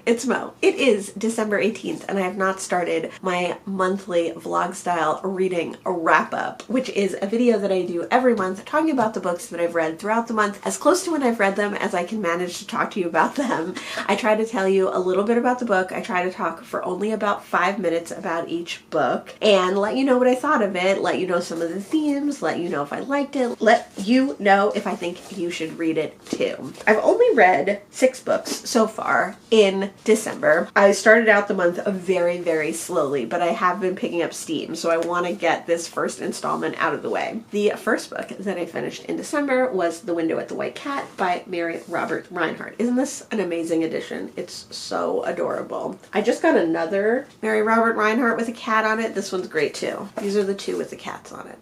it's Mo. It is December 18th and I have not started my monthly vlog style reading wrap-up, which is a video that I do every month talking about the books that I've read throughout the month, as close to when I've read them as I can manage to talk to you about them. I try to tell you a little bit about the book. I try to talk for only about 5 minutes about each book and let you know what I thought of it, let you know some of the themes, let you know if I liked it, let you know if I think you should read it too. I've only read 6 books so far in December. I started out the month very, very slowly, but I have been picking up steam, so I want to get this first installment out of the way. The first book that I finished in December was The Window at the White Cat by Mary Robert Rineheart. Isn't this an amazing edition? It's so adorable. I just got another Mary Robert Rineheart with a cat on it. This one's great too. These are the 2 with the cats on it.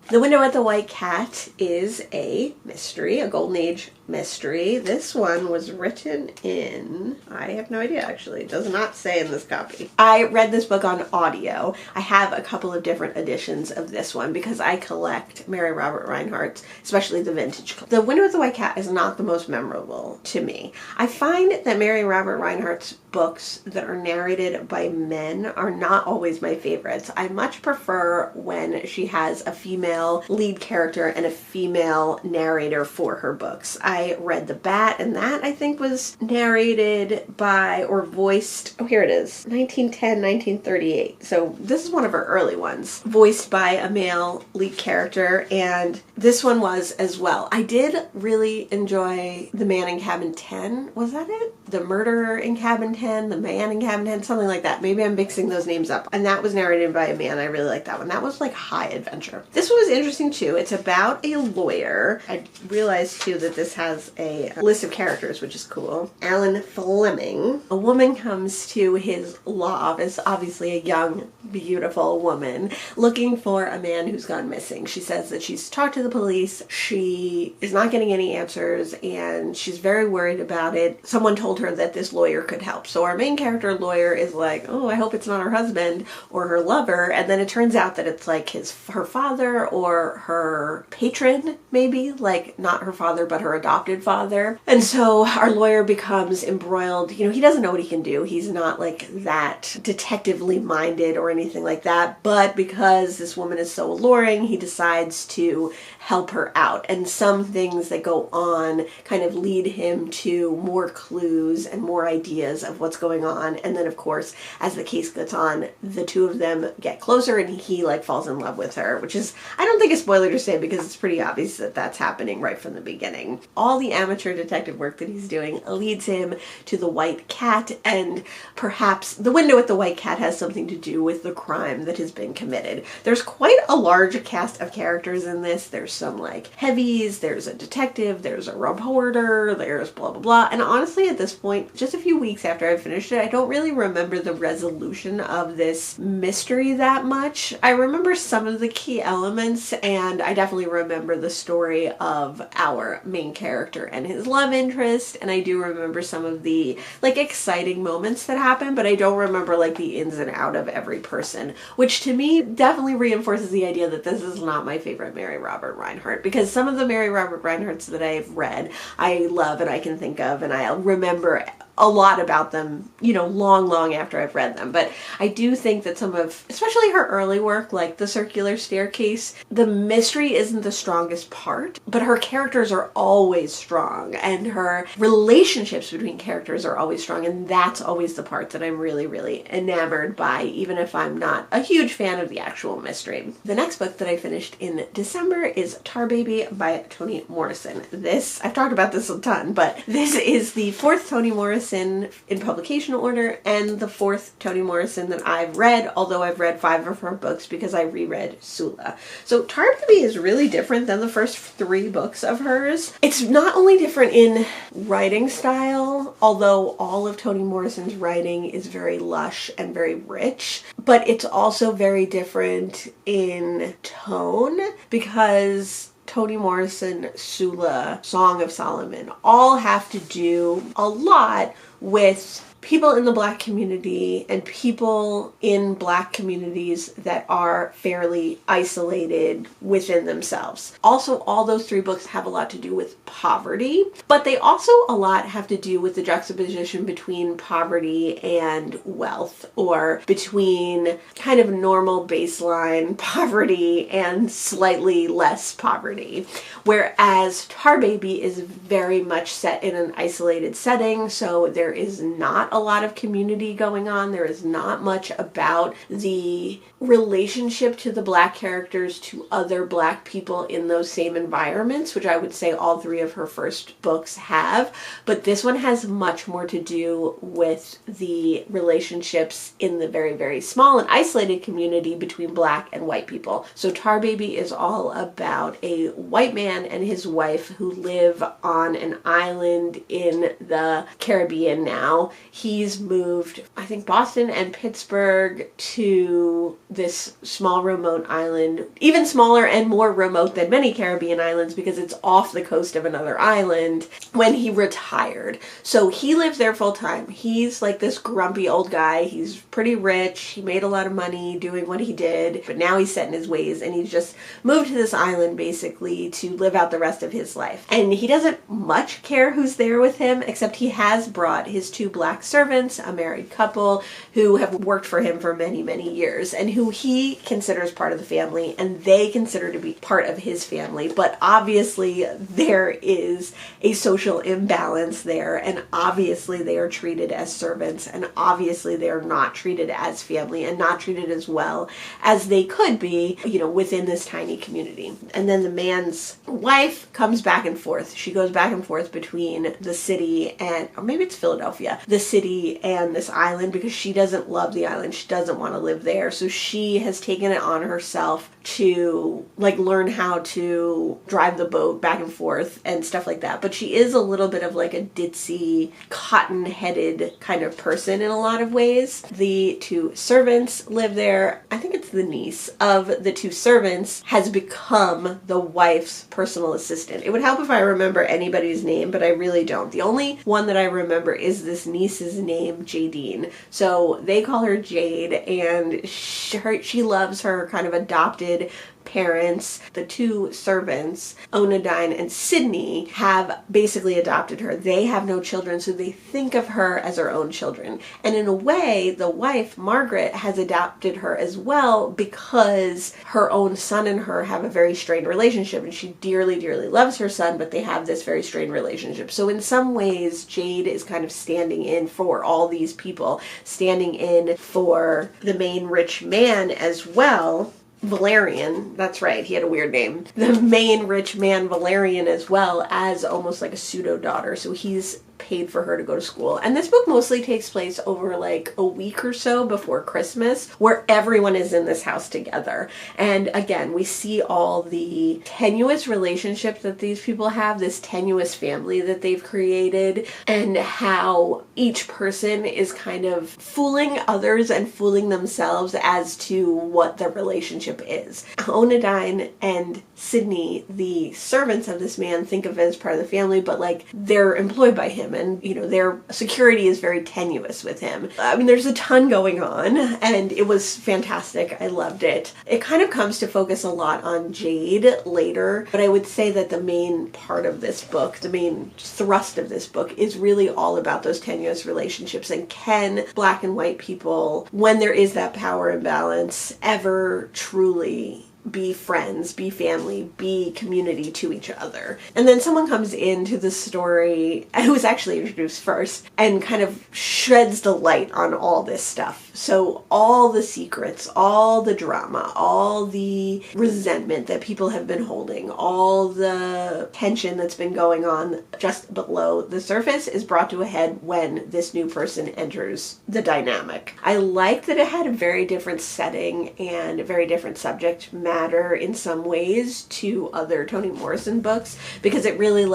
The Window at the White Cat is a mystery, a Golden Age mystery. This one was written in, I have no idea actually, it does not say in this copy. I read this book on audio. I have a couple of different editions of this one because I collect Mary Robert Rinehart's, especially the vintage. The Window at the White Cat is not the most memorable to me. I find that Mary Robert Rinehart's books that are narrated by men are not always my favorites. I much prefer when she has a female lead character and a female narrator for her books. I read The Bat, and that I think was narrated by or voiced, oh here it is, 1910, 1938. So this is one of her early ones, voiced by a male lead character, and this one was as well. I did really enjoy The Man in Cabin 10. Was that it? The Murderer in Cabin 10, The Man in Cabin 10, something like that. Maybe I'm mixing those names up. And that was narrated by a man. I really like that one. That was like high adventure. This one was interesting too. It's about a lawyer. I realized too that this has a list of characters, which is cool. Allan Fleming. A woman comes to his law office, obviously a young, beautiful woman, looking for a man who's gone missing. She says that she's talked to the police. She is not getting any answers and she's very worried about it. Someone told her that this lawyer could help. So our main character lawyer is like, oh, I hope it's not her husband or her lover. And then it turns out that it's like her father or her patron, maybe, like not her father, but her adopted father. And so our lawyer becomes embroiled. You know, he doesn't know what he can do. He's not like that detectively minded or anything like that. But because this woman is so alluring, he decides to help her out. And some things that go on kind of lead him to more clues and more ideas of what's going on. And then of course, as the case goes on, the 2 of them get closer and he like falls in love with her, which is, I don't think a spoiler to say because it's pretty obvious that that's happening right from the beginning. All the amateur detective work that he's doing leads him to the White Cat, and perhaps the Window at the White Cat has something to do with the crime that has been committed. There's quite a large cast of characters in this. There's some like heavies, there's a detective, there's a reporter, there's blah blah blah. And honestly at this point, just a few weeks after I finished it, I don't really remember the resolution of this mystery that much. I remember some of the key elements and I definitely remember the story of our main character and his love interest, and I do remember some of the like exciting moments that happen, but I don't remember like the ins and out of every person, which to me definitely reinforces the idea that this is not my favorite Mary Robert Rineheart, because some of the Mary Robert Rineharts that I've read I love and I can think of and I remember a lot about them, you know, long after I've read them. But I do think that some of, especially her early work, like The Circular Staircase, the mystery isn't the strongest part, but her characters are always strong and her relationships between characters are always strong, and that's always the part that I'm really enamored by, even if I'm not a huge fan of the actual mystery. The next book that I finished in December is Tar Baby by Toni Morrison. This, I've talked about this a ton, but this is the 4th Toni Morrison in publication order and the 4th Toni Morrison that I've read, although I've read 5 of her books because I reread Sula. So Tar Baby is really different than the first 3 books of hers. It's not only different in writing style, although all of Toni Morrison's writing is very lush and very rich, but it's also very different in tone because Toni Morrison, Sula, Song of Solomon all have to do a lot with people in the Black community and people in Black communities that are fairly isolated within themselves. Also, all those 3 books have a lot to do with poverty, but they also a lot have to do with the juxtaposition between poverty and wealth, or between kind of normal baseline poverty and slightly less poverty. Whereas Tar Baby is very much set in an isolated setting, so there is not a lot of community going on. There is not much about the relationship to the Black characters to other Black people in those same environments, which I would say all 3 of her first books have. But this one has much more to do with the relationships in the very, very small and isolated community between Black and white people. So Tar Baby is all about a white man and his wife who live on an island in the Caribbean now. He's moved, I think, Boston and Pittsburgh to this small remote island, even smaller and more remote than many Caribbean islands because it's off the coast of another island, when he retired. So he lives there full time. He's like this grumpy old guy. He's pretty rich. He made a lot of money doing what he did, but now he's set in his ways and he's just moved to this island basically to live out the rest of his life. And he doesn't much care who's there with him, except he has brought his 2 Black servants, a married couple who have worked for him for many, many years and who he considers part of the family and they consider to be part of his family. But obviously there is a social imbalance there, and obviously they are treated as servants, and obviously they are not treated as family and not treated as well as they could be, within this tiny community. And then the man's wife comes back and forth. She goes back and forth between the city and, or maybe it's Philadelphia, the city and this island, because she doesn't love the island. She doesn't want to live there. So she has taken it on herself to learn how to drive the boat back and forth and stuff like that. But she is a little bit of like a ditzy, cotton-headed kind of person in a lot of ways. The 2 servants live there. I think it's the niece of the 2 servants has become the wife's personal assistant. It would help if I remember anybody's name, but I really don't. The only one that I remember is this niece's name, Jadine. So they call her Jade, and she loves her kind of adopted parents. The 2 servants, Onadine and Sydney, have basically adopted her. They have no children, so they think of her as her own children. And in a way, the wife, Margaret, has adopted her as well because her own son and her have a very strained relationship, and she dearly, dearly loves her son, but they have this very strained relationship. So in some ways, Jade is kind of standing in for all these people, standing in for the main rich man as well. Valerian, that's right, he had a weird name. The main rich man, Valerian, as well, as almost like a pseudo daughter. So he's paid for her to go to school. And this book mostly takes place over like a week or so before Christmas, where everyone is in this house together. And again, we see all the tenuous relationships that these people have, this tenuous family that they've created, and how each person is kind of fooling others and fooling themselves as to what their relationship is. Onadine and Sydney, the servants of this man, think of it as part of the family, but like they're employed by him, and their security is very tenuous with him. I mean, there's a ton going on, and it was fantastic. I loved it. It kind of comes to focus a lot on Jade later, but I would say that the main part of this book, the main thrust of this book, is really all about those tenuous relationships, and can Black and white people, when there is that power imbalance, ever truly be friends, be family, be community to each other. And then someone comes into the story who was actually introduced first and kind of shreds the light on all this stuff. So all the secrets, all the drama, all the resentment that people have been holding, all the tension that's been going on just below the surface is brought to a head when this new person enters the dynamic. I like that it had a very different setting and a very different subject matter in some ways to other Toni Morrison books, because it really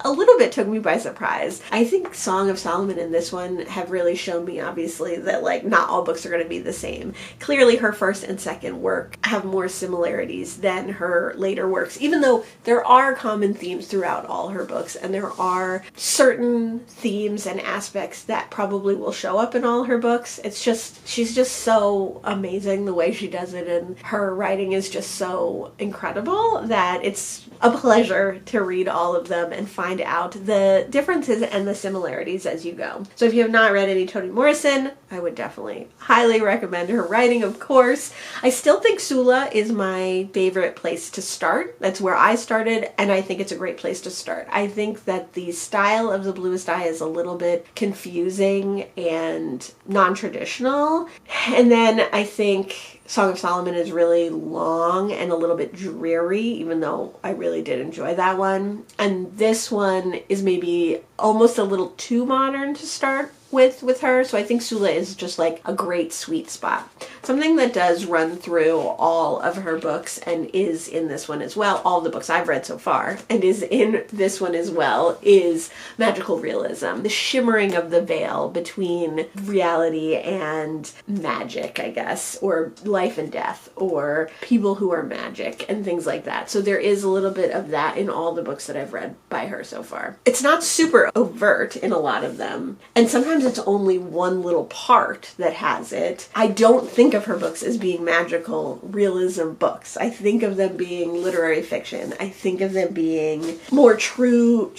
a little bit took me by surprise. I think Song of Solomon and this one have really shown me, obviously, that like not all books are going to be the same. Clearly her first and second work have more similarities than her later works, even though there are common themes throughout all her books, and there are certain themes and aspects that probably will show up in all her books. It's just, she's just so amazing the way she does it, and her writing is just so incredible that it's a pleasure to read all of them and find out the differences and the similarities as you go. So if you have not read any Toni Morrison, I would definitely highly recommend her writing, of course. I still think Sula is my favorite place to start. That's where I started, and I think it's a great place to start. I think that the style of The Bluest Eye is a little bit confusing and non-traditional. And then I think Song of Solomon is really long and a little bit dreary, even though I really did enjoy that one. And this one is maybe almost a little too modern to start with her, so I think Sula is just like a great sweet spot. Something that does run through all of her books and is in this one as well, all the books I've read so far, and is in this one as well, is magical realism. The shimmering of the veil between reality and magic, I guess, or life and death, or people who are magic, and things like that. So there is a little bit of that in all the books that I've read by her so far. It's not super overt in a lot of them, and sometimes it's only one little part that has it. I don't think of her books as being magical realism books. I think of them being literary fiction. I think of them being more true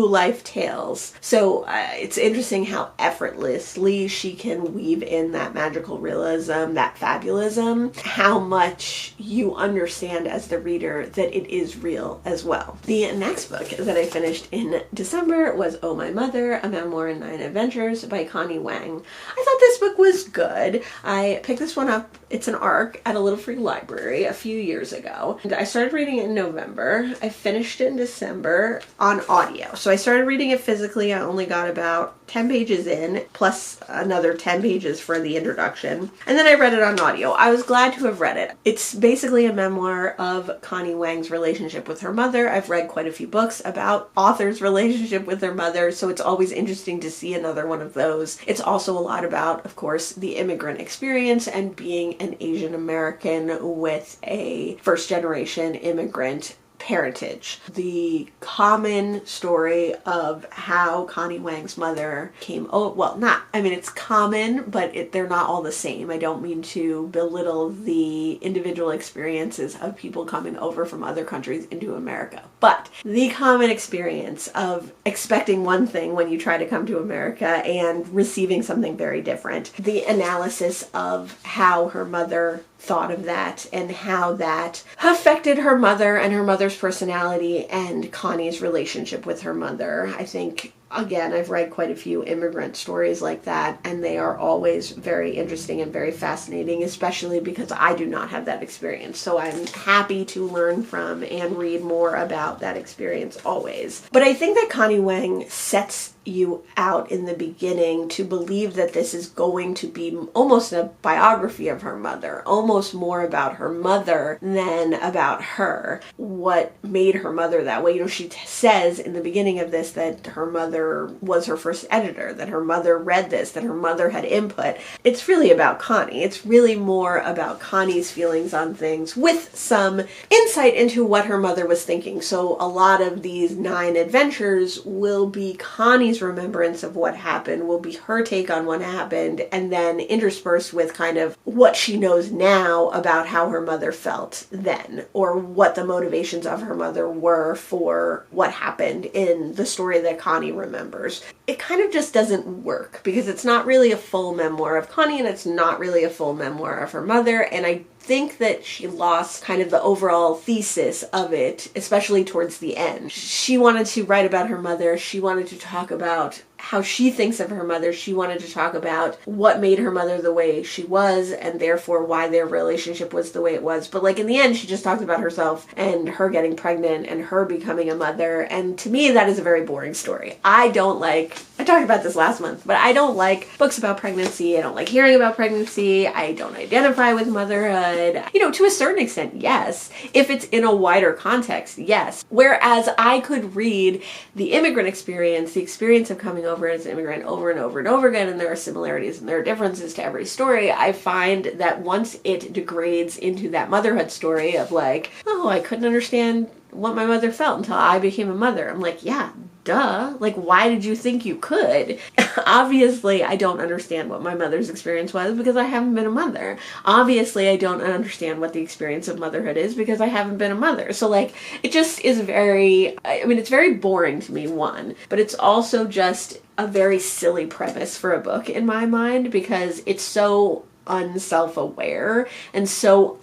life tales. So it's interesting how effortlessly she can weave in that magical realism, that fabulism, how much you understand as the reader that it is real as well. The next book that I finished in December was Oh My Mother, A Memoir in 9 Adventures by Connie Wang. I thought this book was good. I picked this one up, it's an ARC, at a little free library a few years ago. And I started reading it in November. I finished it in December on audio. So I started reading it physically. I only got about 10 pages in, plus another 10 pages for the introduction. And then I read it on audio. I was glad to have read it. It's basically a memoir of Connie Wang's relationship with her mother. I've read quite a few books about authors' relationship with their mother, so it's always interesting to see another one of those. It's also a lot about, of course, the immigrant experience and being an Asian American with a first-generation immigrant parentage. The common story of how Connie Wang's mother came, it's common, but they're not all the same. I don't mean to belittle the individual experiences of people coming over from other countries into America. But the common experience of expecting one thing when you try to come to America and receiving something very different. The analysis of how her mother thought of that and how that affected her mother and her mother's personality and Connie's relationship with her mother. I think, again, I've read quite a few immigrant stories like that, and they are always very interesting and very fascinating, especially because I do not have that experience. So I'm happy to learn from and read more about that experience always. But I think that Connie Wang sets you out in the beginning to believe that this is going to be almost a biography of her mother, almost more about her mother than about her. What made her mother that way? She says in the beginning of this that her mother was her first editor, that her mother read this, that her mother had input. It's really about Connie. It's really more about Connie's feelings on things with some insight into what her mother was thinking. So a lot of these 9 adventures will be Connie's remembrance of what happened, will be her take on what happened, and then interspersed with kind of what she knows now about how her mother felt then, or what the motivations of her mother were for what happened in the story that Connie remembers. It kind of just doesn't work because it's not really a full memoir of Connie, and it's not really a full memoir of her mother, and I think that she lost kind of the overall thesis of it, especially towards the end. She wanted to write about her mother. She wanted to talk about how she thinks of her mother. She wanted to talk about what made her mother the way she was and therefore why their relationship was the way it was. But in the end, she just talked about herself and her getting pregnant and her becoming a mother. And to me, that is a very boring story. I don't like I talked about this last month, but I don't like books about pregnancy. I don't like hearing about pregnancy. I don't identify with motherhood. To a certain extent, yes. If it's in a wider context, yes. Whereas I could read the immigrant experience, the experience of coming over as an immigrant over and over and over again, and there are similarities and there are differences to every story. I find that once it degrades into that motherhood story of like, oh, I couldn't understand what my mother felt until I became a mother. I'm like, yeah, duh. Like, why did you think you could? Obviously, I don't understand what my mother's experience was because I haven't been a mother. Obviously, I don't understand what the experience of motherhood is because I haven't been a mother. So, like, it just is it's very boring to me, one, but it's also just a very silly premise for a book in my mind because it's so unself-aware and so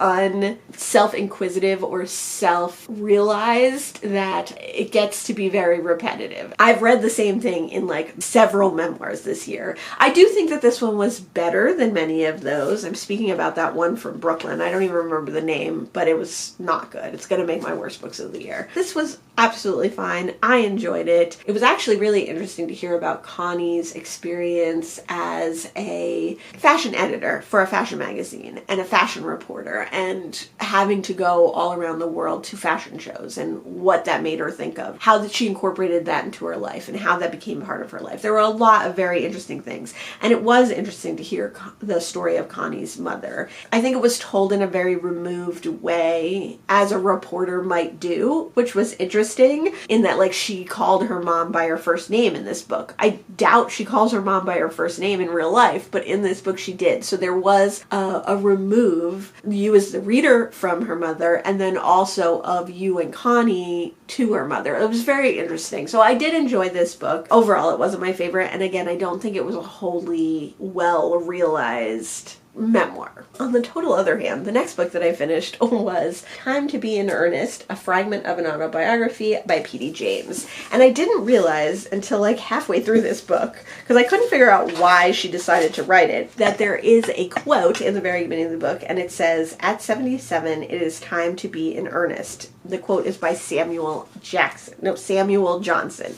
self-inquisitive or self-realized that it gets to be very repetitive. I've read the same thing in like several memoirs this year. I do think that this one was better than many of those. I'm speaking about that one from Brooklyn. I don't even remember the name, but it was not good. It's going to make my worst books of the year. This was absolutely fine. I enjoyed it. It was actually really interesting to hear about Connie's experience as a fashion editor for a fashion magazine and a fashion reporter and having to go all around the world to fashion shows and what that made her think of, how that she incorporated that into her life and how that became part of her life. There were a lot of very interesting things, and it was interesting to hear the story of Connie's mother. I think it was told in a very removed way, as a reporter might do, which was interesting in that, like, she called her mom by her first name in this book. I doubt she calls her mom by her first name in real life, but in this book she did. So there was a remove, you as the reader, from her mother, and then also of you and Connie to her mother. It was very interesting. So I did enjoy this book. Overall, it wasn't my favorite, and again, I don't think it was a wholly well realized memoir. On the total other hand, the next book that I finished was Time to Be in Earnest, a fragment of an autobiography by P.D. James. And I didn't realize until like halfway through this book, because I couldn't figure out why she decided to write it, that there is a quote in the very beginning of the book, and it says, "At 77, it is time to be in earnest." The quote is by Samuel Johnson. Samuel Johnson.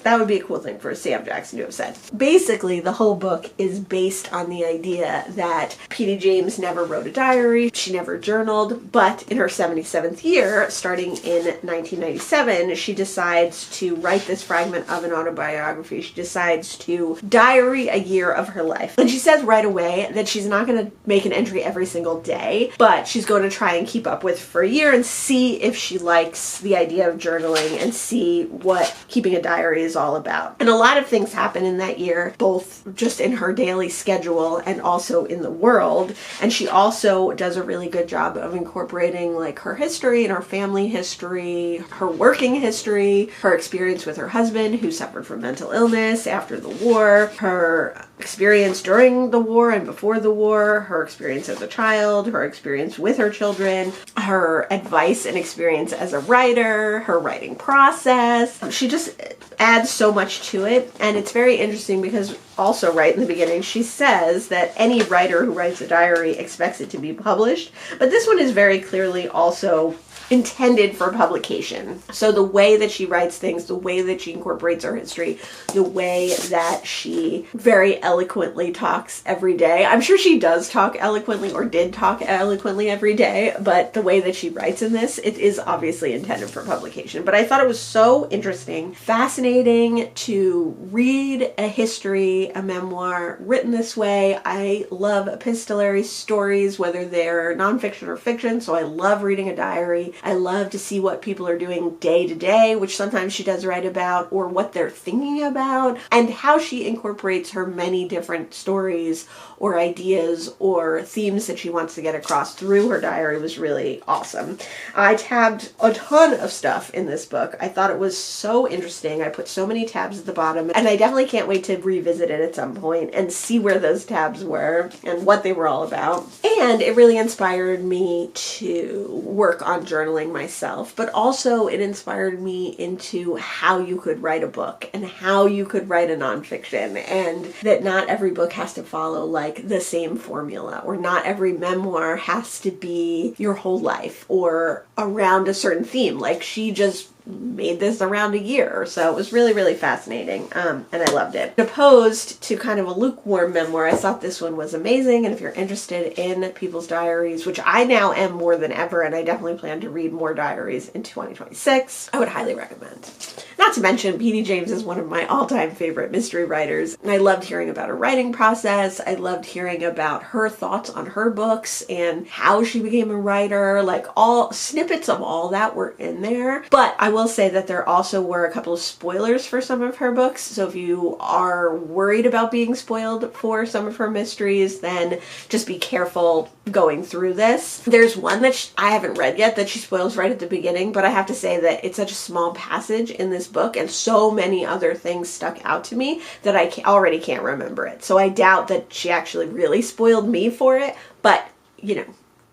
That would be a cool thing for Sam Jackson to have said. Basically, the whole book is based on the idea that P.D. James never wrote a diary, she never journaled, but in her 77th year, starting in 1997, she decides to write this fragment of an autobiography. She decides to diary a year of her life. And she says right away that she's not going to make an entry every single day, but she's going to try and keep up with for a year and see if she likes the idea of journaling and see what keeping a diary is all about. And a lot of things happen in that year, both just in her daily schedule and also in the world. And she also does a really good job of incorporating like her history and her family history, her working history, her experience with her husband who suffered from mental illness after the war, her experience during the war and before the war, her experience as a child, her experience with her children, her advice and experience as a writer, her writing process. She just adds so much to it, and it's very interesting because also right in the beginning she says that any writer who writes a diary expects it to be published, but this one is very clearly also intended for publication. So the way that she writes things, the way that she incorporates her history, the way that she very eloquently talks every day. I'm sure she does talk eloquently or did talk eloquently every day, but the way that she writes in this, it is obviously intended for publication. But I thought it was so interesting, fascinating to read a history, a memoir written this way. I love epistolary stories, whether they're nonfiction or fiction, so I love reading a diary. I love to see what people are doing day to day, which sometimes she does write about, or what they're thinking about, and how she incorporates her many different stories or ideas or themes that she wants to get across through her diary was really awesome. I tabbed a ton of stuff in this book. I thought it was so interesting. I put so many tabs at the bottom, and I definitely can't wait to revisit it at some point and see where those tabs were and what they were all about. And it really inspired me to work on journaling myself, but also it inspired me into how you could write a book and how you could write a nonfiction, and that not every book has to follow like the same formula, or not every memoir has to be your whole life or around a certain theme. Like she just made this around a year. So it was really, really fascinating. And I loved it. Opposed to kind of a lukewarm memoir, I thought this one was amazing. And if you're interested in people's diaries, which I now am more than ever, and I definitely plan to read more diaries in 2026, I would highly recommend. Not to mention, P.D. James is one of my all-time favorite mystery writers. And I loved hearing about her writing process. I loved hearing about her thoughts on her books and how she became a writer. Like, all snippets of all that were in there. But I will say that there also were a couple of spoilers for some of her books. So if you are worried about being spoiled for some of her mysteries, then just be careful going through this. There's one that I haven't read yet that she spoils right at the beginning, but I have to say that it's such a small passage in this book and so many other things stuck out to me that I already can't remember it. So I doubt that she actually really spoiled me for it, but you know,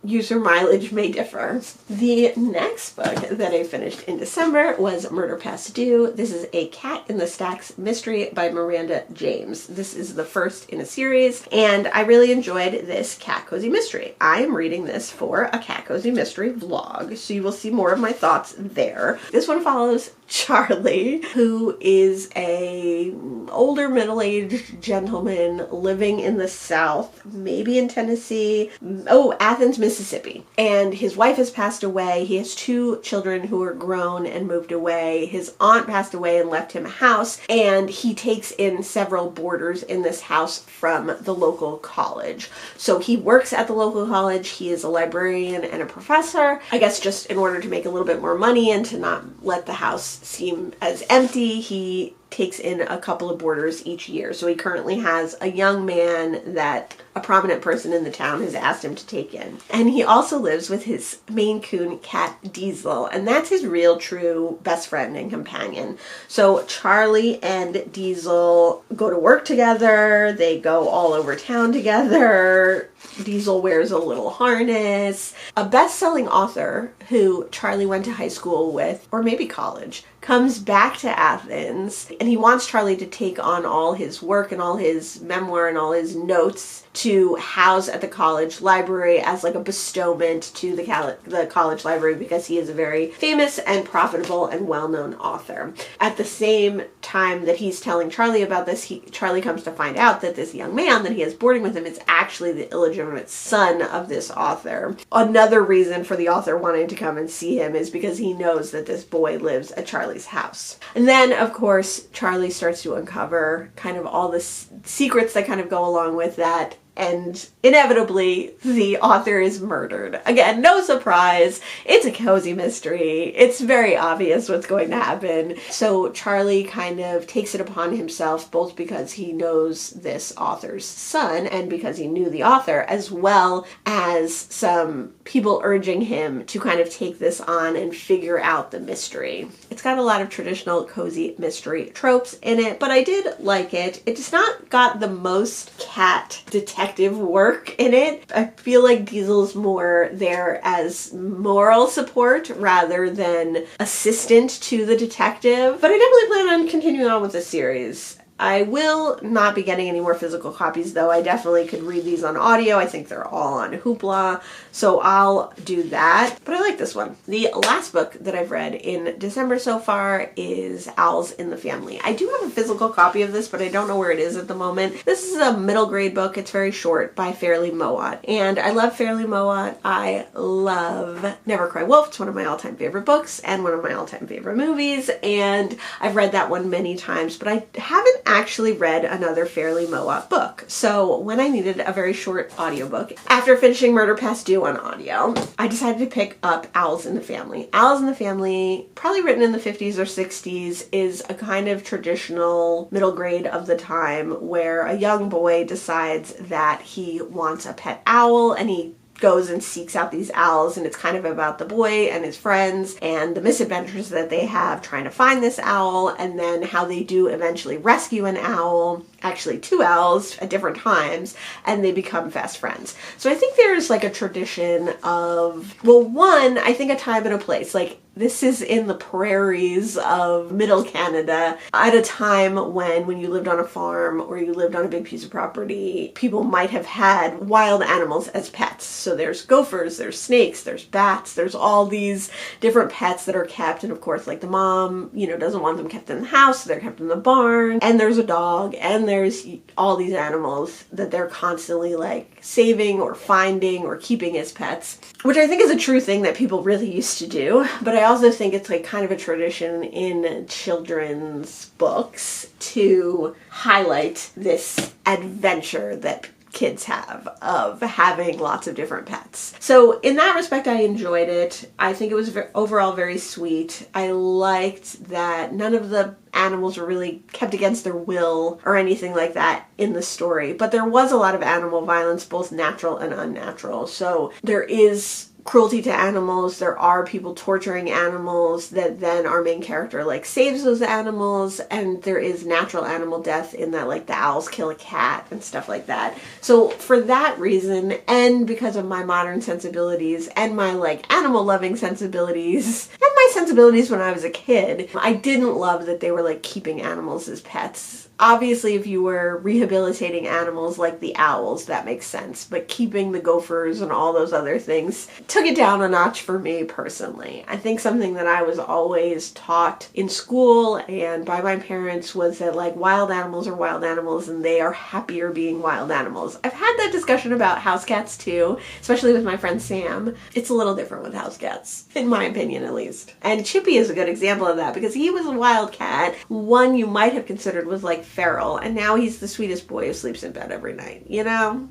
user mileage may differ. The next book that I finished in December was Murder Past Due. This is a Cat in the Stacks mystery by Miranda James. This is the first in a series, and I really enjoyed this cat cozy mystery. I am reading this for a cat cozy mystery vlog, so you will see more of my thoughts there. This one follows Charlie, who is a older middle-aged gentleman living in the South, maybe in Tennessee, Athens, Mississippi. And his wife has passed away. He has 2 children who are grown and moved away. His aunt passed away and left him a house, and he takes in several boarders in this house from the local college. So he works at the local college. He is a librarian and a professor, I guess just in order to make a little bit more money and to not let the house seem as empty. He takes in a couple of boarders each year. So he currently has a young man that a prominent person in the town has asked him to take in. And he also lives with his Maine Coon cat Diesel, and that's his real true best friend and companion. So Charlie and Diesel go to work together. They go all over town together. Diesel wears a little harness. A best-selling author who Charlie went to high school with, or maybe college, comes back to Athens, and he wants Charlie to take on all his work and all his memoir and all his notes to house at the college library as like a bestowment to the college library, because he is a very famous and profitable and well-known author. At the same time that he's telling Charlie about this, Charlie comes to find out that this young man that he has boarding with him is actually the illegitimate son of this author. Another reason for the author wanting to come and see him is because he knows that this boy lives at Charlie's house. And then, of course, Charlie starts to uncover kind of all the secrets that kind of go along with that. And inevitably, the author is murdered. Again, no surprise. It's a cozy mystery. It's very obvious what's going to happen. So Charlie kind of takes it upon himself, both because he knows this author's son and because he knew the author, as well as some people urging him to kind of take this on and figure out the mystery. It's got a lot of traditional cozy mystery tropes in it, but I did like it. It's not got the most cat detective work in it. I feel like Diesel's more there as moral support rather than assistant to the detective, but I definitely plan on continuing on with the series. I will not be getting any more physical copies, though. I definitely could read these on audio. I think they're all on Hoopla, so I'll do that. But I like this one. The last book that I've read in December so far is Owls in the Family. I do have a physical copy of this, but I don't know where it is at the moment. This is a middle grade book. It's very short, by Farley Mowat. And I love Farley Mowat. I love Never Cry Wolf. It's one of my all-time favorite books and one of my all-time favorite movies. And I've read that one many times, but I haven't actually read another Farley Mowat book. So when I needed a very short audiobook, after finishing Murder Past Due on audio, I decided to pick up Owls in the Family. Owls in the Family, probably written in the 50s or 60s, is a kind of traditional middle grade of the time where a young boy decides that he wants a pet owl, and he goes and seeks out these owls, and it's kind of about the boy and his friends and the misadventures that they have trying to find this owl, and then how they do eventually rescue an owl, actually 2 owls at different times, and they become fast friends. So I think there's like a tradition of, well, one, I think a time and a place. Like, This is in the prairies of middle Canada at a time when you lived on a farm or you lived on a big piece of property, people might have had wild animals as pets. So there's gophers, there's snakes, there's bats, there's all these different pets that are kept. And of course, like the mom, doesn't want them kept in the house, so they're kept in the barn. And there's a dog, and there's all these animals that they're constantly like saving or finding or keeping as pets, which I think is a true thing that people really used to do. But I also think it's like kind of a tradition in children's books to highlight this adventure that kids have of having lots of different pets. So in that respect, I enjoyed it. I think it was overall very sweet. I liked that none of the animals were really kept against their will or anything like that in the story, but there was a lot of animal violence, both natural and unnatural. So there is cruelty to animals. There are people torturing animals that then our main character like saves those animals, and there is natural animal death in that like the owls kill a cat and stuff like that. So for that reason, and because of my modern sensibilities and my like animal loving sensibilities and my sensibilities when I was a kid, I didn't love that they were like keeping animals as pets. Obviously, if you were rehabilitating animals like the owls, that makes sense. But keeping the gophers and all those other things took it down a notch for me personally. I think something that I was always taught in school and by my parents was that like wild animals are wild animals and they are happier being wild animals. I've had that discussion about house cats too, especially with my friend Sam. It's a little different with house cats, in my opinion at least. And Chippy is a good example of that because he was a wild cat. One you might have considered was like feral, and now he's the sweetest boy who sleeps in bed every night.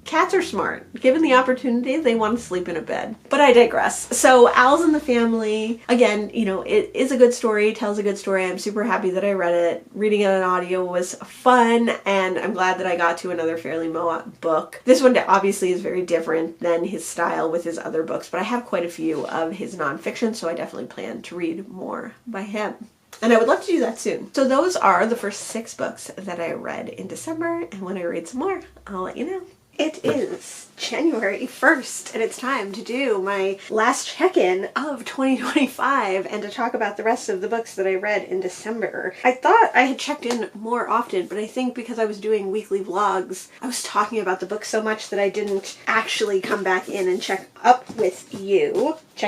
Cats are smart. Given the opportunity, they want to sleep in a bed. But I digress. So Owls in the Family, again, it is a good story, tells a good story. I'm super happy that I read it. Reading it on audio was fun, and I'm glad that I got to another Farley Mowat book. This one obviously is very different than his style with his other books, but I have quite a few of his nonfiction, so I definitely plan to read more by him. And I would love to do that soon. So those are the first 6 books that I read in December, and when I read some more, I'll let you know. It is January 1st, and it's time to do my last check-in of 2025 and to talk about the rest of the books that I read in December. I thought I had checked in more often, but I think because I was doing weekly vlogs, I was talking about the book so much that I didn't actually come back in and check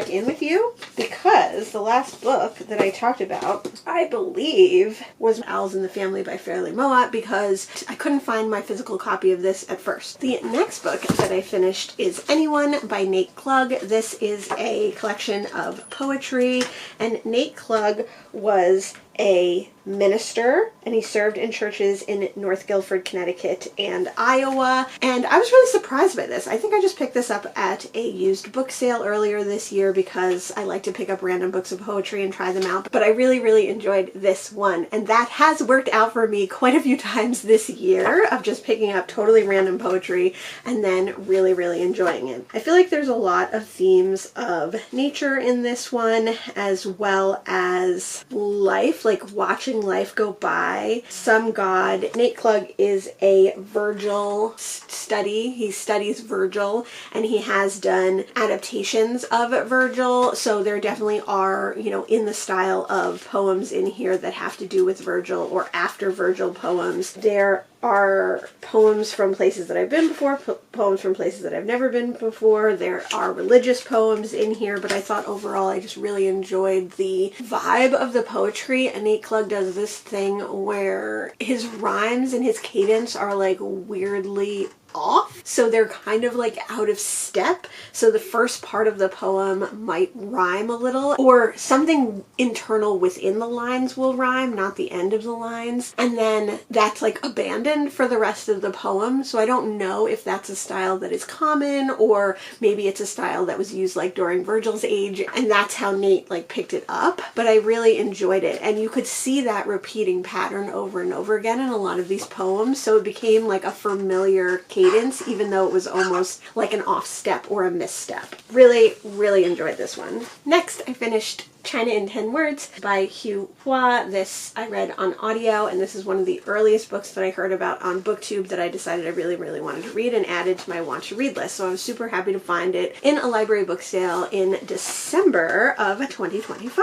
in with you, because the last book that I talked about, I believe, was Owls in the Family by Farley Mowat, because I couldn't find my physical copy of this at first. The next book that I finished is Anyone by Nate Klug. This is a collection of poetry, and Nate Klug was a minister, and he served in churches in North Guilford, Connecticut, and Iowa. And I was really surprised by this. I think I just picked this up at a used book sale earlier this year because I like to pick up random books of poetry and try them out. But I really, really enjoyed this one, and that has worked out for me quite a few times this year of just picking up totally random poetry and then really, really enjoying it. I feel like there's a lot of themes of nature in this one, as well as life, like watching life go by. Some god. Nate Klug is a Virgil study. He studies Virgil, and he has done adaptations of Virgil, so there definitely are, in the style of poems in here that have to do with Virgil or after Virgil poems. There are poems from places that I've been before, poems from places that I've never been before. There are religious poems in here, but I thought overall I just really enjoyed the vibe of the poetry. And Nate Klug does this thing where his rhymes and his cadence are like weirdly off, so they're kind of like out of step. So the first part of the poem might rhyme a little, or something internal within the lines will rhyme, not the end of the lines, and then that's like abandoned for the rest of the poem. So I don't know if that's a style that is common, or maybe it's a style that was used like during Virgil's age, and that's how Nate like picked it up. But I really enjoyed it, and you could see that repeating pattern over and over again in a lot of these poems, so it became like a familiar cadence, even though it was almost like an off step or a misstep. Really, really enjoyed this one. Next, I finished China in 10 Words by Hugh Hua. This I read on audio, and this is one of the earliest books that I heard about on BookTube that I decided I really, really wanted to read and added to my want to read list. So I was super happy to find it in a library book sale in December of 2025.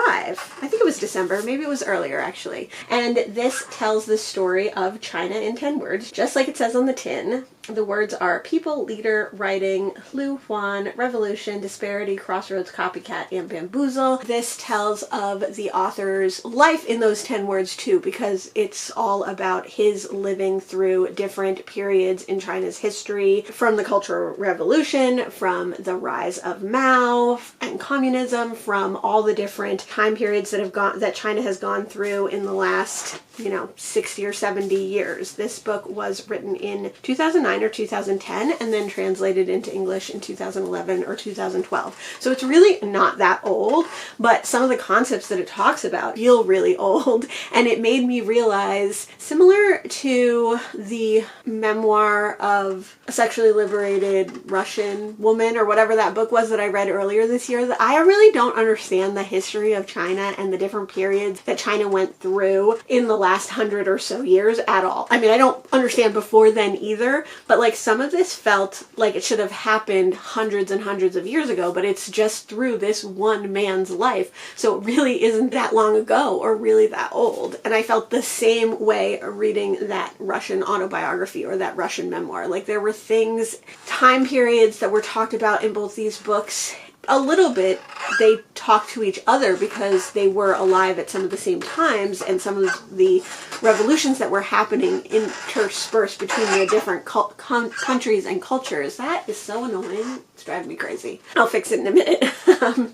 I think it was December, maybe it was earlier actually. And this tells the story of China in 10 words, just like it says on the tin. The words are people, leader, writing, Lu Huan, revolution, disparity, crossroads, copycat, and bamboozle. This tells of the author's life in those 10 words too, because it's all about his living through different periods in China's history, from the Cultural Revolution, from the rise of Mao and communism, from all the different time periods that China has gone through in the last 60 or 70 years. This book was written in 2009 or 2010 and then translated into English in 2011 or 2012. So it's really not that old, but some of the concepts that it talks about feel really old, and it made me realize, similar to the memoir of a sexually liberated Russian woman or whatever that book was that I read earlier this year, that I really don't understand the history of China and the different periods that China went through in the last 100 or so years at all. I mean, I don't understand before then either, but like some of this felt like it should have happened hundreds and hundreds of years ago, but it's just through this one man's life. So it really isn't that long ago or really that old. And I felt the same way reading that Russian autobiography or that Russian memoir. Like there were things, time periods that were talked about in both these books. A little bit, they talk to each other because they were alive at some of the same times, and some of the revolutions that were happening interspersed between the different countries and cultures. That is so annoying. It's driving me crazy. I'll fix it in a minute.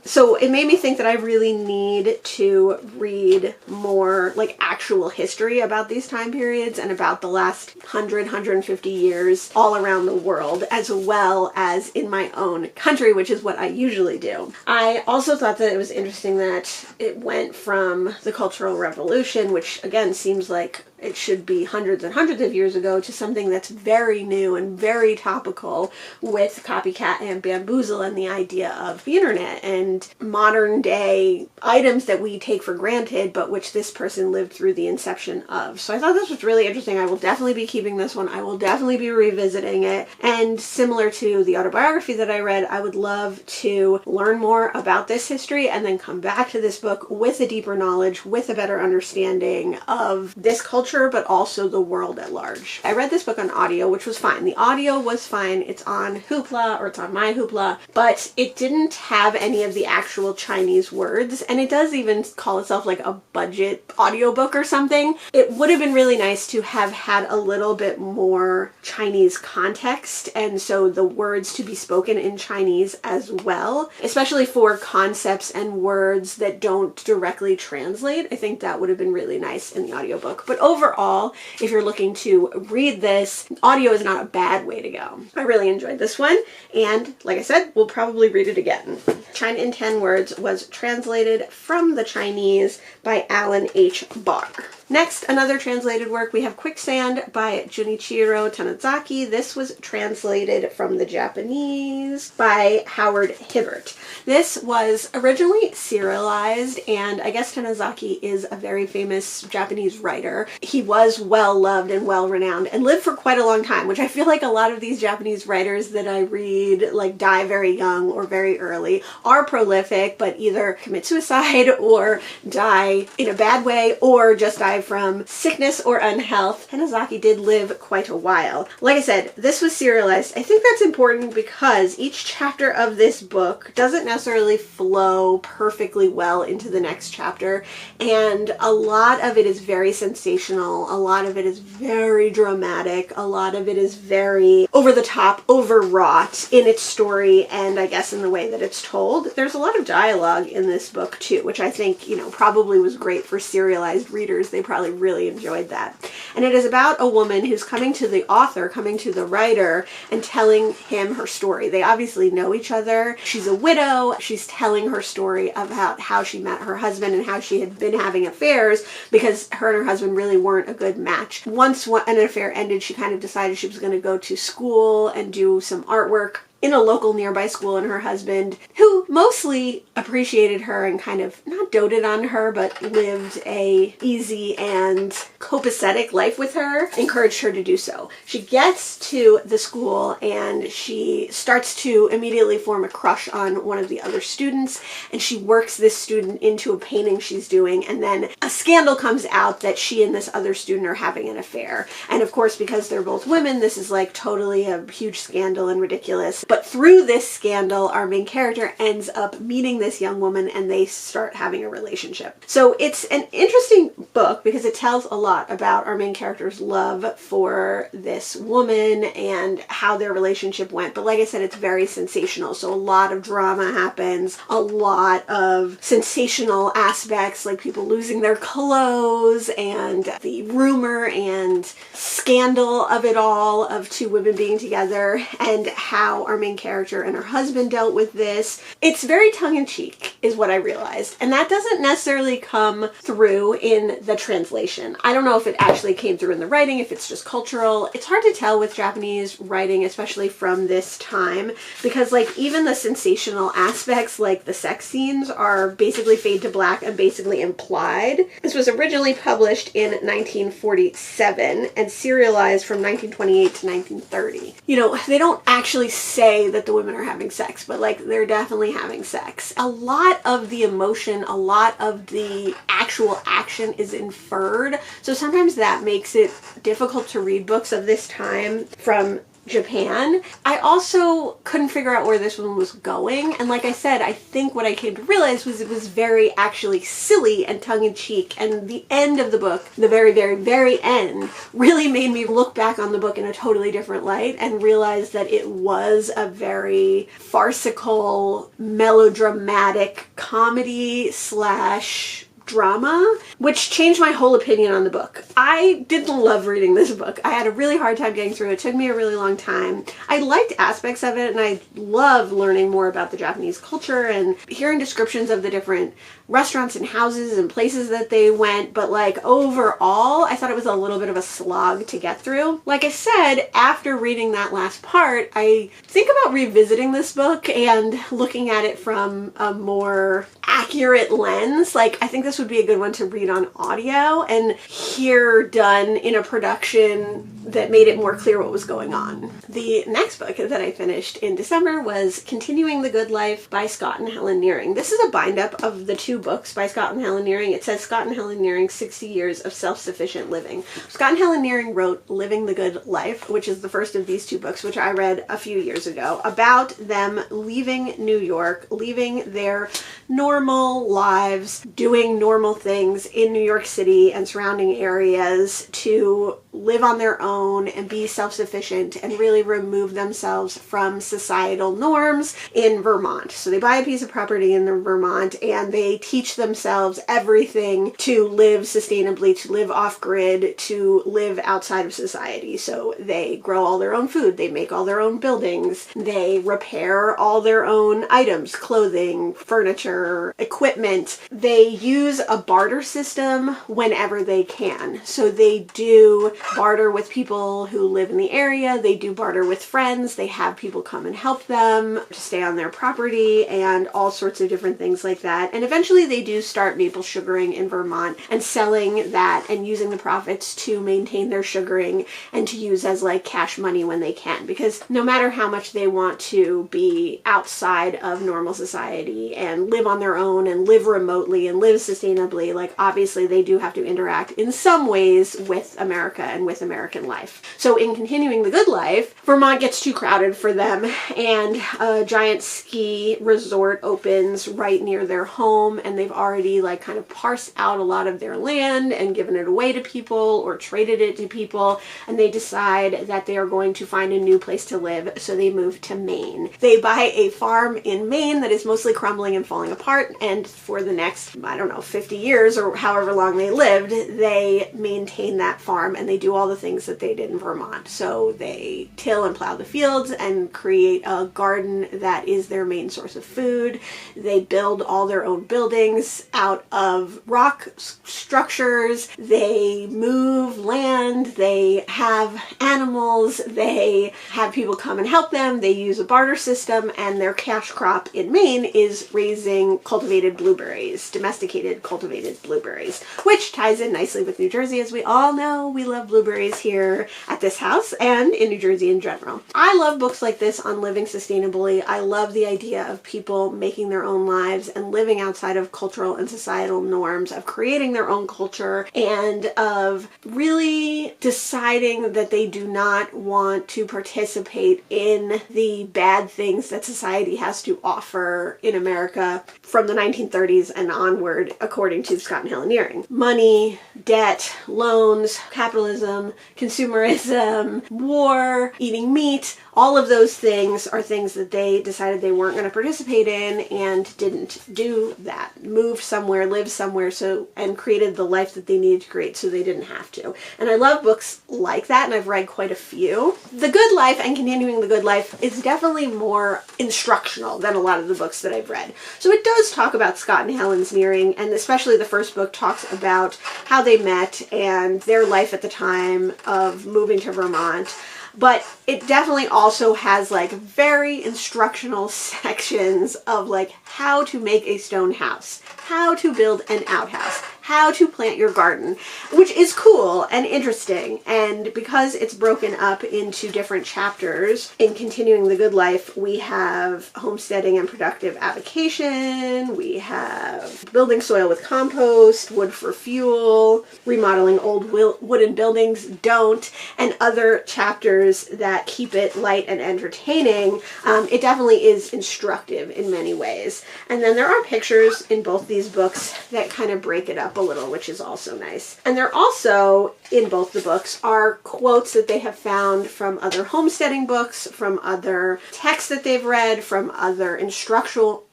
So it made me think that I really need to read more like actual history about these time periods and about the last 150 years all around the world, as well as in my own country, which is what I usually do. I also thought that it was interesting that it went from the Cultural Revolution, which again seems like it should be hundreds and hundreds of years ago, to something that's very new and very topical with copycat and bamboozle and the idea of the internet and modern day items that we take for granted, but which this person lived through the inception of. So I thought this was really interesting. I will definitely be keeping this one. I will definitely be revisiting it. And similar to the autobiography that I read, I would love to learn more about this history and then come back to this book with a deeper knowledge, with a better understanding of this culture, but also the world at large. I read this book on audio, which was fine. The audio was fine. It's on Hoopla, or it's on my Hoopla, but it didn't have any of the actual Chinese words, and it does even call itself like a budget audiobook or something. It would have been really nice to have had a little bit more Chinese context, and so the words to be spoken in Chinese as well, especially for concepts and words that don't directly translate. I think that would have been really nice in the audiobook. But overall, if you're looking to read this, audio is not a bad way to go. I really enjoyed this one, and like I said, we'll probably read it again. China in 10 Words was translated from the Chinese by Allan H. Barr. Next, another translated work, we have Quicksand by Junichiro Tanizaki. This was translated from the Japanese by Howard Hibbert. This was originally serialized, and I guess Tanizaki is a very famous Japanese writer. He was well loved and well renowned and lived for quite a long time, which I feel like a lot of these Japanese writers that I read like die very young or very early, are prolific, but either commit suicide or die in a bad way or just die from sickness or unhealth. Tanizaki did live quite a while. Like I said, this was serialized. I think that's important because each chapter of this book doesn't necessarily flow perfectly well into the next chapter, and a lot of it is very sensational, a lot of it is very dramatic, a lot of it is very over the top, overwrought in its story, and I guess in the way that it's told. There's a lot of dialogue in this book too, which I think, probably was great for serialized readers. They probably really enjoyed that. And it is about a woman who's coming to the author, coming to the writer, and telling him her story. They obviously know each other. She's a widow. She's telling her story about how she met her husband and how she had been having affairs because her and her husband really weren't a good match. Once an affair ended, she kind of decided she was going to go to school and do some artwork in a local nearby school, and her husband, who mostly appreciated her and kind of not doted on her, but lived a easy and copacetic life with her, encouraged her to do so. She gets to the school and she starts to immediately form a crush on one of the other students, and she works this student into a painting she's doing, and then a scandal comes out that she and this other student are having an affair. And of course, because they're both women, this is like totally a huge scandal and ridiculous. But through this scandal, our main character ends up meeting this young woman and they start having a relationship. So it's an interesting book because it tells a lot about our main character's love for this woman and how their relationship went. But like I said, it's very sensational. So a lot of drama happens, a lot of sensational aspects, like people losing their clothes and the rumor and scandal of it all, of two women being together, and how our main character and her husband dealt with this. It's very tongue-in-cheek, is what I realized. And that doesn't necessarily come through in the translation. I don't know if it actually came through in the writing, if it's just cultural. It's hard to tell with Japanese writing, especially from this time, because like even the sensational aspects, like the sex scenes, are basically fade to black and basically implied. This was originally published in 1947 and serialized from 1928 to 1930. You know, they don't actually say that the women are having sex, but like they're definitely having sex. A lot of the emotion, a lot of the actual action is inferred. So sometimes that makes it difficult to read books of this time from Japan. I also couldn't figure out where this one was going, and like I said, I think what I came to realize was it was very actually silly and tongue-in-cheek, and the end of the book, the very, very, very end, really made me look back on the book in a totally different light and realize that it was a very farcical, melodramatic comedy slash drama, which changed my whole opinion on the book. I didn't love reading this book. I had a really hard time getting through it. It took me a really long time. I liked aspects of it, and I loved learning more about the Japanese culture and hearing descriptions of the different restaurants and houses and places that they went, but like overall, I thought it was a little bit of a slog to get through. Like I said, after reading that last part, I think about revisiting this book and looking at it from a more accurate lens. Like, I think this would be a good one to read on audio and hear done in a production that made it more clear what was going on. The next book that I finished in December was Continuing the Good Life by Scott and Helen Nearing. This is a bind-up of the two books by Scott and Helen Nearing. It says Scott and Helen Nearing, 60 Years of Self-Sufficient Living. Scott and Helen Nearing wrote Living the Good Life, which is the first of these two books, which I read a few years ago, about them leaving New York, leaving their normal lives, doing normal things in New York City and surrounding areas to live on their own and be self-sufficient and really remove themselves from societal norms in Vermont. So they buy a piece of property in Vermont and they teach themselves everything to live sustainably, to live off-grid, to live outside of society. So they grow all their own food, they make all their own buildings, they repair all their own items, clothing, furniture, equipment. They use a barter system whenever they can. So they do barter with people who live in the area, they do barter with friends, they have people come and help them to stay on their property, and all sorts of different things like that. And eventually they do start maple sugaring in Vermont and selling that and using the profits to maintain their sugaring and to use as like cash money when they can, because no matter how much they want to be outside of normal society and live on their own and live remotely and live sustainably, like obviously they do have to interact in some ways with America and with American life. So in Continuing the Good Life, Vermont gets too crowded for them and a giant ski resort opens right near their home, and they've already like kind of parsed out a lot of their land and given it away to people or traded it to people, and they decide that they are going to find a new place to live, so they move to Maine. They buy a farm in Maine that is mostly crumbling and falling apart, and for the next, I don't know, 50 years or however long they lived, they maintain that farm and they do all the things that they did in Vermont. So they till and plow the fields and create a garden that is their main source of food. They build all their own buildings out of rock structures. They move land land, they have animals, they have people come and help them, they use a barter system, and their cash crop in Maine is raising cultivated blueberries, domesticated cultivated blueberries, which ties in nicely with New Jersey. As we all know, we love blueberries here at this house and in New Jersey in general. I love books like this on living sustainably. I love the idea of people making their own lives and living outside of cultural and societal norms, of creating their own culture, and of really deciding that they do not want to participate in the bad things that society has to offer in America from the 1930s and onward, according to Scott and Helen Nearing. Money, debt, loans, capitalism, consumerism, war, eating meat, all of those things are things that they decided they weren't going to participate in and didn't do that. Moved somewhere, lived somewhere, and created the life that they needed to create so they didn't have to. And I love books like that, and I've read quite a few. The Good Life and Continuing the Good Life is definitely more instructional than a lot of the books that I've read. So it does talk about Scott and Helen's Nearing, and especially the first book talks about how they met and their life at the time of moving to Vermont. But it definitely also has like very instructional sections of like how to make a stone house, how to build an outhouse, how to plant your garden, which is cool and interesting. And because it's broken up into different chapters, in Continuing the Good Life, we have homesteading and productive avocation, we have building soil with compost, wood for fuel, remodeling old wooden buildings, don't, and other chapters that keep it light and entertaining. It definitely is instructive in many ways. And then there are pictures in both these books that kind of break it up a little, which is also nice. And there also, in both the books, are quotes that they have found from other homesteading books, from other texts that they've read, from other instructional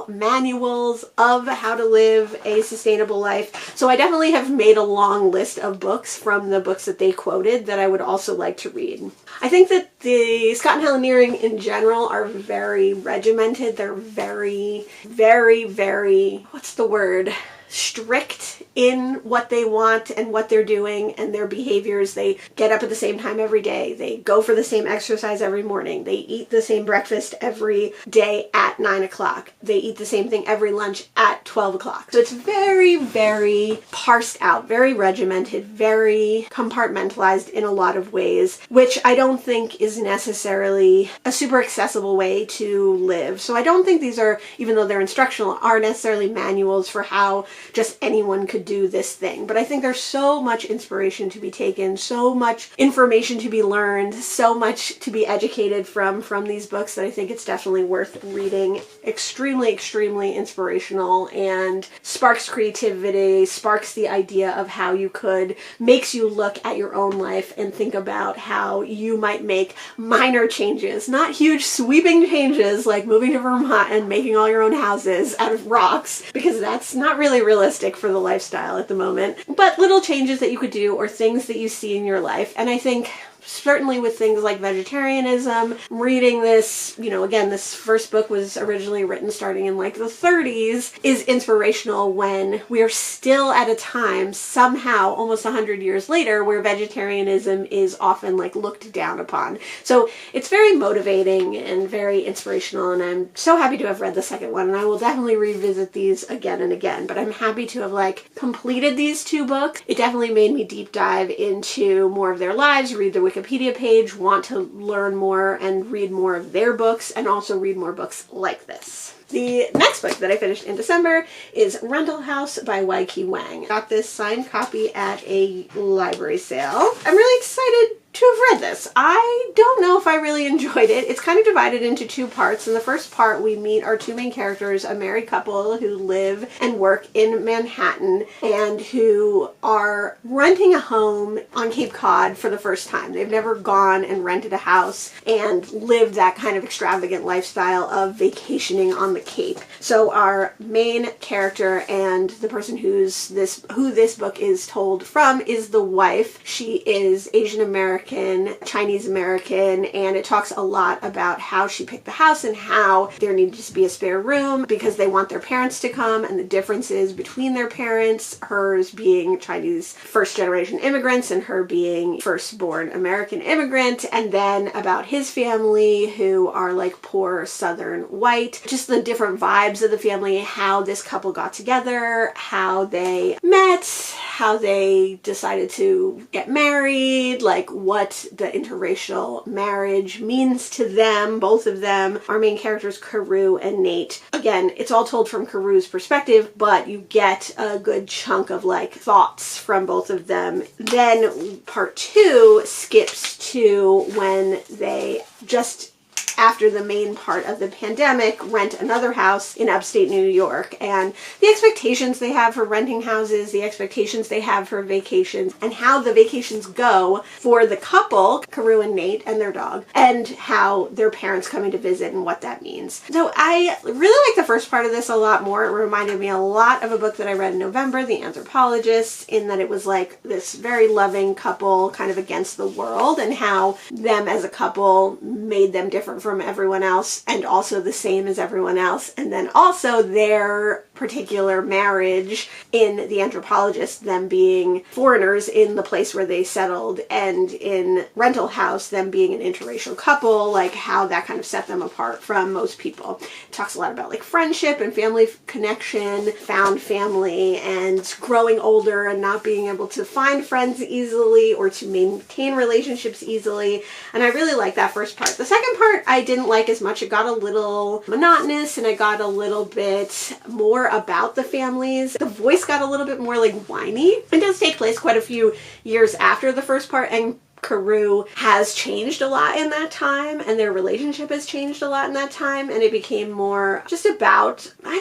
manuals of how to live a sustainable life. So I definitely have made a long list of books from the books that they quoted that I would also like to read. I think that the Scott and Helen Nearing in general are very regimented. They're very, very, very, what's the word? Strict in what they want and what they're doing and their behaviors. They get up at the same time every day. They go for the same exercise every morning. They eat the same breakfast every day at 9 o'clock. They eat the same thing every lunch at 12 o'clock. So it's very, very parsed out, very regimented, very compartmentalized in a lot of ways, which I don't think is necessarily a super accessible way to live. So I don't think these are, even though they're instructional, are necessarily manuals for how just anyone could do this thing. But I think there's so much inspiration to be taken, so much information to be learned, so much to be educated from these books that I think it's definitely worth reading. Extremely, extremely inspirational and sparks creativity, sparks the idea of how you could, makes you look at your own life and think about how you might make minor changes, not huge sweeping changes like moving to Vermont and making all your own houses out of rocks, because that's not really realistic for the lifestyle at the moment, but little changes that you could do or things that you see in your life. And I think certainly with things like vegetarianism, reading this, again, this first book was originally written starting in like the 30s, is inspirational when we are still at a time, somehow almost 100 years later, where vegetarianism is often like looked down upon. So it's very motivating and very inspirational, and I'm so happy to have read the second one, and I will definitely revisit these again and again, but I'm happy to have like completed these two books. It definitely made me deep dive into more of their lives, read the Wikipedia page, want to learn more and read more of their books, and also read more books like this. The next book that I finished in December is Rental House by Wang. Got this signed copy at a library sale. I'm really excited to have read this. I don't know if I really enjoyed it. It's kind of divided into two parts. In the first part, we meet our two main characters, a married couple who live and work in Manhattan and who are renting a home on Cape Cod for the first time. They've never gone and rented a house and lived that kind of extravagant lifestyle of vacationing on the Cape. So our main character and the person who this book is told from is the wife. She is Asian American American, Chinese American, and it talks a lot about how she picked the house and how there needed to be a spare room because they want their parents to come, and the differences between their parents, hers being Chinese first-generation immigrants and her being first-born American immigrant, and then about his family who are like poor Southern white. Just the different vibes of the family, how this couple got together, how they met, how they decided to get married, like what the interracial marriage means to them, both of them. Our main characters, Carew and Nate. Again, it's all told from Carew's perspective, but you get a good chunk of like thoughts from both of them. Then part 2 skips to when they just after the main part of the pandemic, rent another house in upstate New York. And the expectations they have for renting houses, the expectations they have for vacations, and how the vacations go for the couple, Carew and Nate and their dog, and how their parents coming to visit and what that means. So I really like the first part of this a lot more. It reminded me a lot of a book that I read in November, The Anthropologist, in that it was like this very loving couple kind of against the world, and how them as a couple made them different from everyone else and also the same as everyone else, and then also their particular marriage in The Anthropologist, them being foreigners in the place where they settled, and in Rental House, them being an interracial couple, like how that kind of set them apart from most people. It talks a lot about like friendship and family connection, found family, and growing older and not being able to find friends easily or to maintain relationships easily. And I really like that first part. The second part I didn't like as much. It got a little monotonous, and I got a little bit more about the families. The voice got a little bit more like whiny. It does take place quite a few years after the first part, and Carew has changed a lot in that time, and their relationship has changed a lot in that time, and it became more just about, I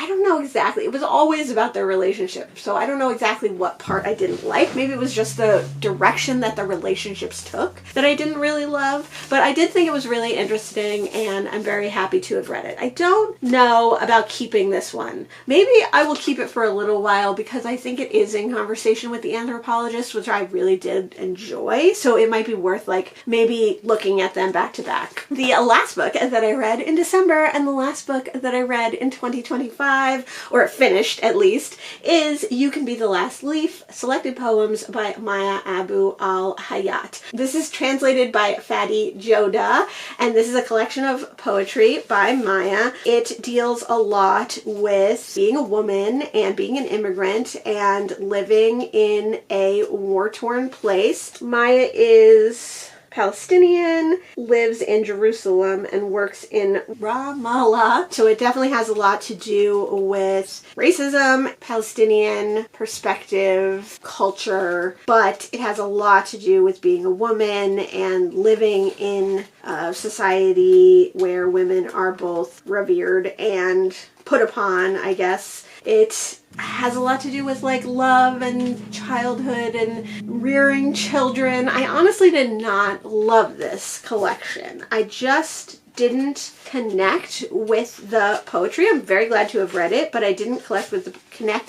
don't know exactly. It was always about their relationship, so I don't know exactly what part I didn't like. Maybe it was just the direction that the relationships took that I didn't really love, but I did think it was really interesting, and I'm very happy to have read it. I don't know about keeping this one. Maybe I will keep it for a little while because I think it is in conversation with The Anthropologist, which I really did enjoy. So it might be worth like maybe looking at them back to back. The last book that I read in December and the last book that I read in 2025, or finished at least, is You Can Be the Last Leaf, Selected Poems by Maya Abu al-Hayat. This is translated by Fadi Joda, and this is a collection of poetry by Maya. It deals a lot with being a woman and being an immigrant and living in a war-torn place. Maya is Palestinian, lives in Jerusalem, and works in Ramallah. So it definitely has a lot to do with racism, Palestinian perspective, culture, but it has a lot to do with being a woman and living in a society where women are both revered and put upon, I guess. It has a lot to do with like love and childhood and rearing children. I honestly did not love this collection. I just didn't connect with the poetry. I'm very glad to have read it, but I didn't connect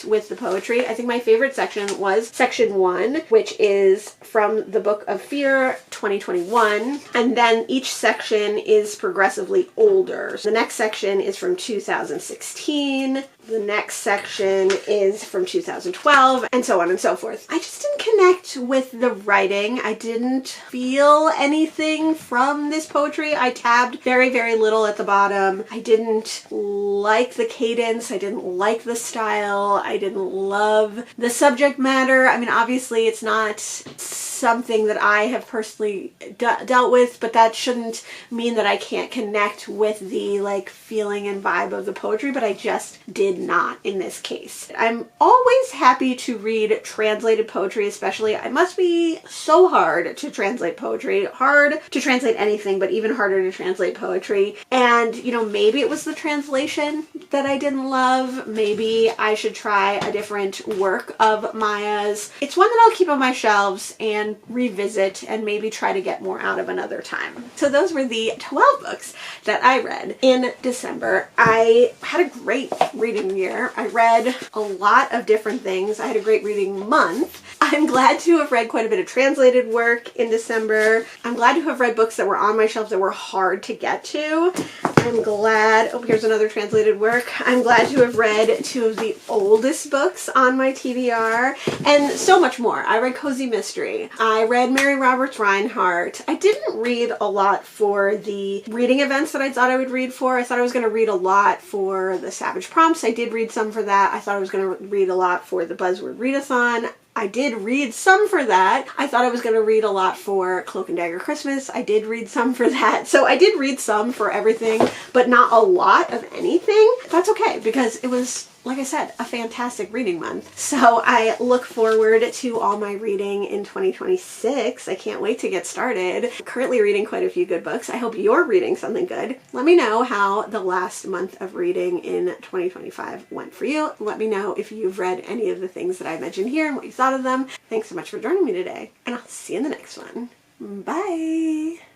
with the poetry. I think my favorite section was section 1, which is from the Book of Fear 2021, and then each section is progressively older. So the next section is from 2016, the next section is from 2012, and so on and so forth. I just didn't connect with the writing. I didn't feel anything from this poetry. I tabbed very, very little at the bottom. I didn't like the cadence. I didn't like the style. I didn't love the subject matter. I mean, obviously it's not something that I have personally dealt with, but that shouldn't mean that I can't connect with the like feeling and vibe of the poetry, but I just did not in this case. I'm always happy to read translated poetry, especially. It must be so hard to translate poetry, hard to translate anything, but even harder to translate poetry. And, you know, maybe it was the translation that I didn't love. Maybe I should try a different work of Maya's. It's one that I'll keep on my shelves and revisit and maybe try to get more out of another time. So those were the 12 books that I read in December. I had a great reading year. I read a lot of different things. I had a great reading month. I'm glad to have read quite a bit of translated work in December. I'm glad to have read books that were on my shelf that were hard to get to. I'm glad, oh, here's another translated work. I'm glad to have read 2 of the oldest books on my TBR, and so much more. I read Cozy Mystery. I read Mary Roberts Rineheart. I didn't read a lot for the reading events that I thought I would read for. I thought I was going to read a lot for the Savage Prompts. I did read some for that. I thought I was going to read a lot for the Buzzword Readathon. I did read some for that. I thought I was going to read a lot for Cloak and Dagger Christmas. I did read some for that. So I did read some for everything, but not a lot of anything. That's okay, because it was, like I said, a fantastic reading month. So I look forward to all my reading in 2026. I can't wait to get started. I'm currently reading quite a few good books. I hope you're reading something good. Let me know how the last month of reading in 2025 went for you. Let me know if you've read any of the things that I mentioned here and what you thought of them. Thanks so much for joining me today, and I'll see you in the next one. Bye!